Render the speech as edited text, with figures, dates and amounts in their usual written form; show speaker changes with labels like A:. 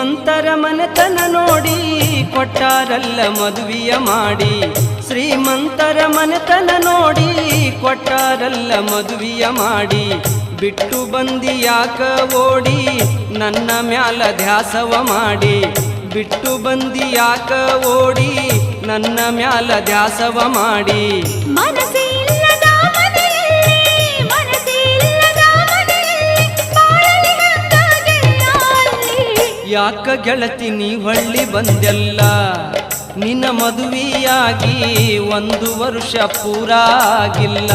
A: ಶ್ರೀಮಂತರ ಮನೆತನ ನೋಡಿ ಕೊಟ್ಟಾರಲ್ಲ ಮದುವೆಯ ಮಾಡಿ. ಶ್ರೀಮಂತರ ಮನೆತನ ನೋಡಿ ಕೊಟ್ಟಾರಲ್ಲ ಮದುವೆಯ ಮಾಡಿ. ಬಿಟ್ಟು ಬಂದಿ ಯಾಕ ಓಡಿ ನನ್ನ ಮ್ಯಾಲ ಧ್ಯಾಸವ ಮಾಡಿ. ಬಿಟ್ಟು ಬಂದಿ ಯಾಕ ಓಡಿ ನನ್ನ ಮ್ಯಾಲ ಧ್ಯಾಸವ ಮಾಡಿ. ಯಾಕ ಗೆಳತಿ ನೀ ಹೊಳ್ಳಿ ಬಂದೆಲ್ಲ, ನಿನ್ನ ಮದುವೆಯಾಗಿ 1 ವರ್ಷ ಪೂರ ಆಗಿಲ್ಲ.